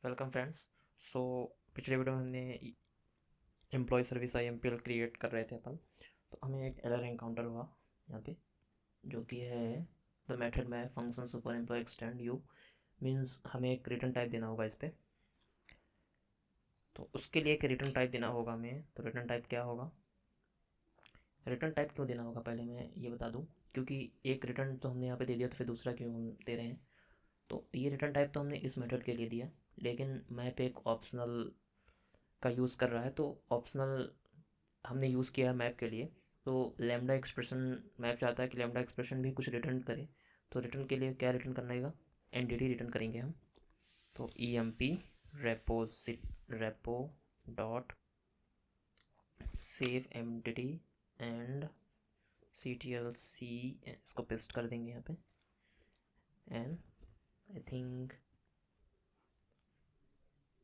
Welcome friends. सो पिछले video में हमने एम्प्लॉय सर्विस IMPL क्रिएट कर रहे थे अपन। तो हमें एक एरर एनकाउंटर हुआ यहाँ पे, जो कि है द मेथड में function super employee extend you means हमें एक रिटर्न टाइप देना होगा इस पर। तो उसके लिए एक रिटर्न टाइप देना होगा हमें। तो रिटर्न टाइप क्या होगा, रिटर्न टाइप क्यों देना होगा पहले मैं ये बता दूँ। क्योंकि एक रिटर्न तो हमने यहाँ पे दे दिया, तो फिर दूसरा क्यों हम दे रहे हैं। तो ये रिटर्न टाइप तो हमने इस मेथड के लिए दिया, लेकिन मैप एक ऑप्शनल का यूज़ कर रहा है। तो ऑप्शनल हमने यूज़ किया है मैप के लिए। तो लैम्डा एक्सप्रेशन मैप चाहता है कि लैम्डा एक्सप्रेशन भी कुछ रिटर्न करे। तो रिटर्न के लिए क्या रिटर्न करना है, एंटिटी रिटर्न करेंगे हम। तो EMP repo dot save entity and CTLC, इसको पेस्ट कर देंगे यहाँ पे। एंड आई थिंक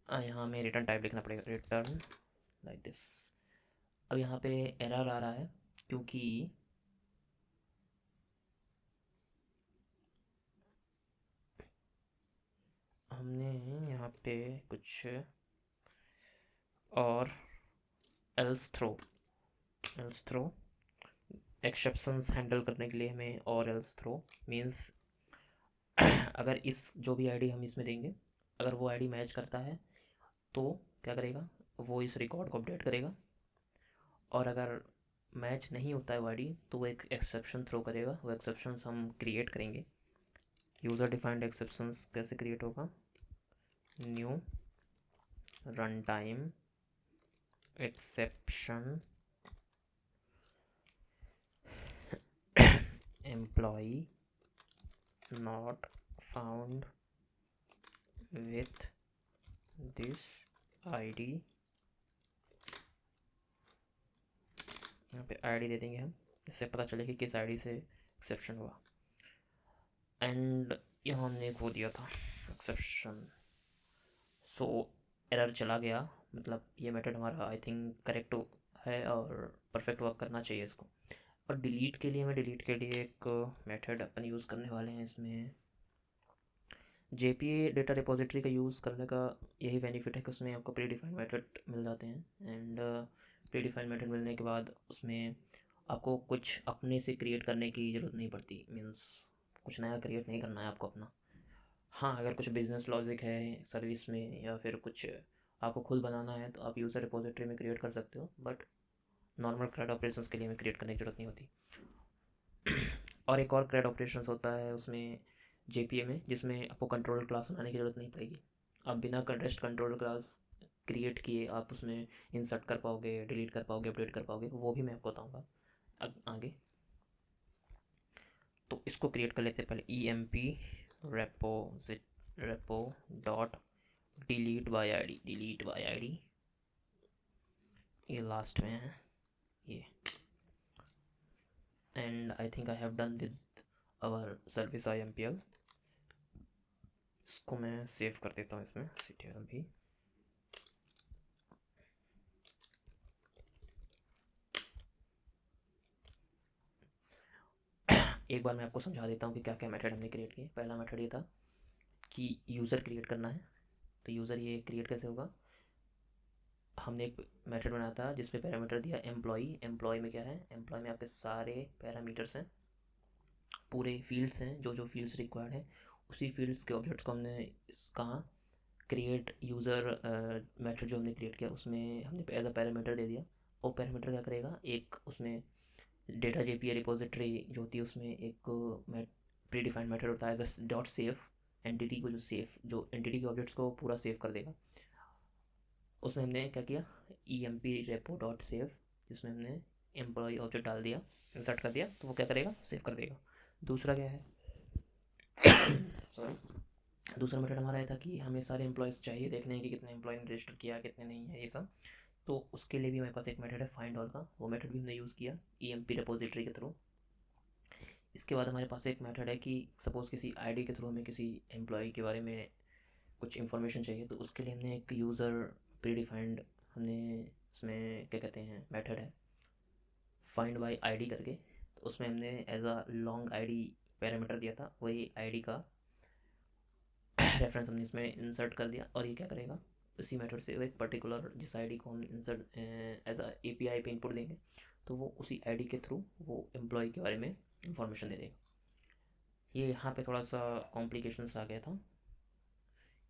यहाँ हमें रिटर्न टाइप लिखना पड़ेगा, रिटर्न लाइक दिस। अब यहाँ पे एरर आ रहा है क्योंकि हमने यहाँ पे कुछ और एल्स थ्रो एक्सेप्शंस हैंडल करने के लिए हमें और एल्स थ्रो मीन्स अगर इस जो भी आईडी हम इसमें देंगे, अगर वो आईडी मैच करता है तो क्या करेगा, वो इस रिकॉर्ड को अपडेट करेगा। और अगर मैच नहीं होता है वो आईडी, तो वो एक एक्सेप्शन थ्रो करेगा। वो एक्सेप्शंस हम क्रिएट करेंगे। यूज़र डिफाइंड एक्सेप्शंस कैसे क्रिएट होगा, new run time exception employee not found with this ID. यहाँ पे आईडी दे देंगे हम, इससे पता चले कि किस आईडी से एक्सेप्शन हुआ। एंड यहाँ हमने एक वो दिया था एक्सेप्शन। सो एरर चला गया, मतलब ये मेथड हमारा आई थिंक करेक्ट है और परफेक्ट वर्क करना चाहिए इसको। और डिलीट के लिए एक मेथड अपन यूज़ करने वाले हैं इसमें। JPA डेटा रिपोजिटरी का यूज़ करने का यही बेनिफिट है कि उसमें आपको प्री डिफाइंड मेथड मिल जाते हैं। एंड प्री डिफाइंड मेथड मिलने के बाद उसमें आपको कुछ अपने से क्रिएट करने की ज़रूरत नहीं पड़ती। मीन्स कुछ नया क्रिएट नहीं करना है आपको अपना। हाँ, अगर कुछ बिजनेस लॉजिक है सर्विस में या फिर कुछ आपको खुद बनाना है, तो आप यूज़र रिपोजिटरी में क्रिएट कर सकते हो। बट नॉर्मल CRUD ऑपरेशंस के लिए हमें क्रिएट करने की ज़रूरत नहीं होती। और एक और CRUD ऑपरेशंस होता है उसमें JPA में, जिसमें आपको कंट्रोल क्लास बनाने की ज़रूरत नहीं पड़ेगी। आप बिना कंटेस्ट कंट्रोल क्लास क्रिएट किए आप उसमें इंसर्ट कर पाओगे, डिलीट कर पाओगे, अपडेट कर पाओगे। वो भी मैं आपको बताऊँगा आगे। तो इसको क्रिएट कर लेते हैं पहले। EMP repo dot delete by ID, ये लास्ट में है ये। And I think I have done with our service IMPL। इसको मैं सेव कर देता हूँ इसमें CTL भी। एक बार मैं आपको समझा देता हूँ कि क्या क्या मेथड हमने क्रिएट किए। पहला मेथड ये था कि यूज़र क्रिएट करना है। तो यूज़र ये क्रिएट कैसे होगा, हमने एक मेथड बनाया था जिसमें पैरामीटर दिया एम्प्लॉय में क्या है, एम्प्लॉय में आपके सारे पैरामीटर्स हैं, पूरे फील्ड्स हैं, जो जो फील्ड्स रिक्वायर्ड है उसी फील्ड्स के ऑब्जेक्ट्स को हमने कहाँ क्रिएट यूज़र मेथड जो हमने क्रिएट किया उसमें हमने एज अ पैरामीटर दे दिया। वो पैरामीटर क्या करेगा, एक उसमें डेटा JPA रिपोजिटरी जो होती है उसमें एक प्री डिफाइंड मेथड होता है as a dot save entity को, जो एंटिटी के ऑब्जेक्ट्स को पूरा सेव कर देगा। उसमें हमने क्या किया, EMP रेपो डॉट सेव, जिसमें हमने एम्प्लॉय ऑब्जेक्ट डाल दिया, इंसर्ट कर दिया, तो वो क्या करेगा, सेव कर देगा। दूसरा क्या है सॉरी, दूसरा मेथड हमारा ये था कि हमें सारे एम्प्लॉयज़ चाहिए, देखने हैं कि कितने एम्प्लॉय ने रजिस्टर किया, कितने नहीं है, ये सब। तो उसके लिए भी हमारे पास एक मेथड है फाइंड ऑल का, वो मेथड भी हमने यूज़ किया EMP रिपोजिटरी के थ्रू। इसके बाद हमारे पास एक मेथड है कि सपोज़ किसी आईडी के थ्रू हमें किसी एम्प्लॉय के बारे में कुछ इन्फॉर्मेशन चाहिए, तो उसके लिए हमने एक यूज़र प्री डिफाइंड हमने इसमें क्या कहते हैं मेथड है फाइंड बाय आईडी करके। तो उसमें हमने as a long ID parameter दिया था, वही आईडी का रेफरेंस हमने इसमें इंसर्ट कर दिया और ये क्या करेगा, उसी मेथड से एक पर्टिकुलर जिस आईडी को हम इंसर्ट एज अ एपीआई पे इनपुट देंगे तो वो उसी आईडी के थ्रू वो एम्प्लॉय के बारे में इंफॉर्मेशन दे देगा। ये यहाँ पे थोड़ा सा कॉम्प्लिकेशंस आ गया था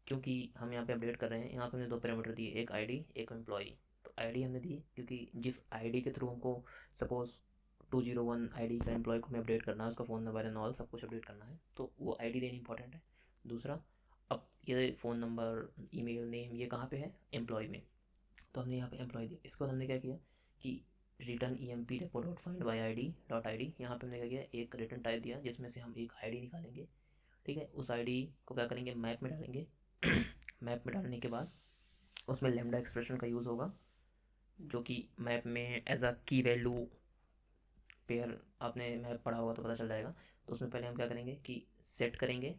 क्योंकि हम यहाँ पे अपडेट कर रहे हैं। यहाँ पे हमने दो पैरामीटर दिए, एक आईडी एक एम्प्लॉय। तो आईडी हमने दी क्योंकि जिस आईडी के थ्रू हमको सपोज 201 आईडी का एम्प्लॉय को हमें अपडेट करना है, उसका फ़ोन नंबर एंड ऑल सब कुछ अपडेट करना है, तो वो आईडी देनी इंपॉर्टेंट है। दूसरा, अब ये फ़ोन नंबर ईमेल नेम ये कहाँ पे है, एम्प्लॉय में, तो हमने यहाँ पे एम्प्लॉय दिया। इसके बाद हमने क्या किया कि return E M P repo dot find by I D dot I D, यहाँ पर हमने क्या किया, एक रिटर्न टाइप दिया जिसमें से हम एक आई डी निकालेंगे। ठीक है, उस आई डी को क्या करेंगे, मैप में डालेंगे। मैप में डालने के बाद उसमें लेमडा एक्सप्रेशन का यूज़ होगा जो कि मैप में एज अ की वैल्यू पेयर, आपने मैप पढ़ा होगा तो पता चल जाएगा। तो उसमें पहले हम क्या करेंगे कि सेट करेंगे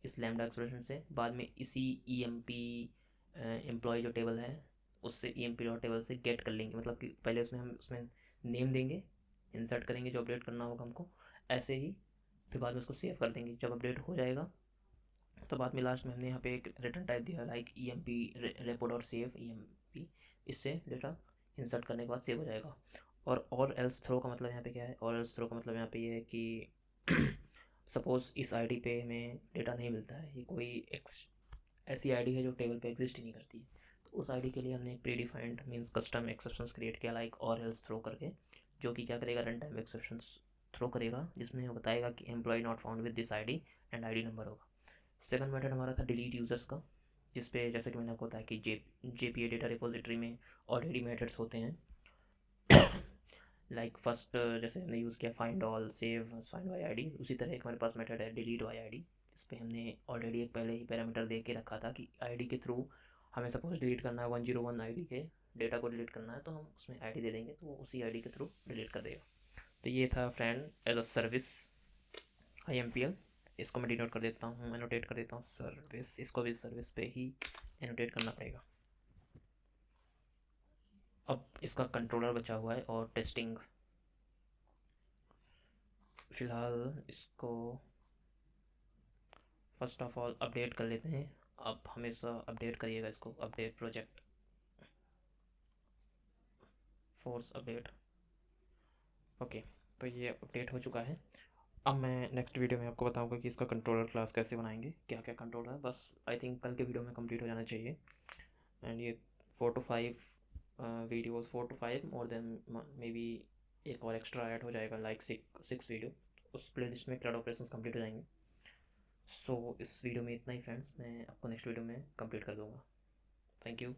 इस लैम्डा एक्सप्रेशन से, बाद में इसी ई एम पी एम्प्लॉय जो टेबल है उससे E M P dot table से गेट कर लेंगे, मतलब कि पहले उसमें हम उसमें नेम देंगे, इंसर्ट करेंगे जो अपडेट करना होगा हमको, ऐसे ही फिर बाद में उसको सेव कर देंगे। जब अपडेट हो जाएगा तो बाद में लास्ट में हमने यहाँ पे एक रिटर्न टाइप दिया like E M P repo dot save E M P, इससे डेटा इंसर्ट करने के बाद सेव हो जाएगा। और एल्स थ्रो का मतलब यहाँ पे क्या है, और एल्स थ्रो का मतलब यहाँ पे ये है कि सपोज़ इस आईडी पे हमें डेटा नहीं मिलता है, ये कोई ऐसी आईडी है जो टेबल पे एग्जिस्ट ही नहीं करती, तो उस आईडी के लिए हमने एक pre defined means custom exceptions create किया लाइक और एल्स थ्रो करके, जो कि क्या करेगा, रन टाइम एक्सेप्शंस थ्रो करेगा जिसमें वो बताएगा कि employee not found with this ID and ID number होगा। सेकंड मेथड हमारा था डिलीट यूज़र्स का, जिस पे जैसे कि मैंने आपको बताया कि JPA डेटा रिपोजिटरी में ऑलरेडी मेथड्स होते हैं। लाइक फर्स्ट जैसे हमने यूज़ किया find all save find by ID, उसी तरह एक हमारे पास मेथड है डिलीट बाई आईडी, इस पर हमने ऑलरेडी एक पहले ही पैरामीटर दे के रखा था कि आईडी के थ्रू हमें सपोज डिलीट करना है 101 आईडी के डेटा को डिलीट करना है, तो हम उसमें आईडी दे देंगे तो वो उसी आईडी के थ्रू डिलीट कर देगा। तो ये था friend as a service IMPL। इसको मैं डिनोट कर देता हूँ, एनोटेट कर देता हूँ सर्विस, इसको भी सर्विस पे ही एनोटेट करना पड़ेगा। अब इसका कंट्रोलर बचा हुआ है और टेस्टिंग, फ़िलहाल इसको फर्स्ट ऑफ ऑल अपडेट कर लेते हैं। आप हमेशा अपडेट करिएगा इसको, update project force update. Okay, तो ये अपडेट हो चुका है। अब मैं नेक्स्ट वीडियो में आपको बताऊंगा कि इसका कंट्रोलर क्लास कैसे बनाएंगे, क्या क्या कंट्रोलर है, बस आई थिंक कल के वीडियो में कंप्लीट हो जाना चाहिए। एंड ये 4 to 5 videos, 4 to 5 more than may be एक और एक्स्ट्रा ऐड हो जाएगा लाइक 6 वीडियो, उस प्लेलिस्ट में क्लाउड ऑपरेशंस कंप्लीट हो जाएंगे। सो इस वीडियो में इतना ही फ्रेंड्स, मैं आपको नेक्स्ट वीडियो में कंप्लीट कर दूँगा। Thank you.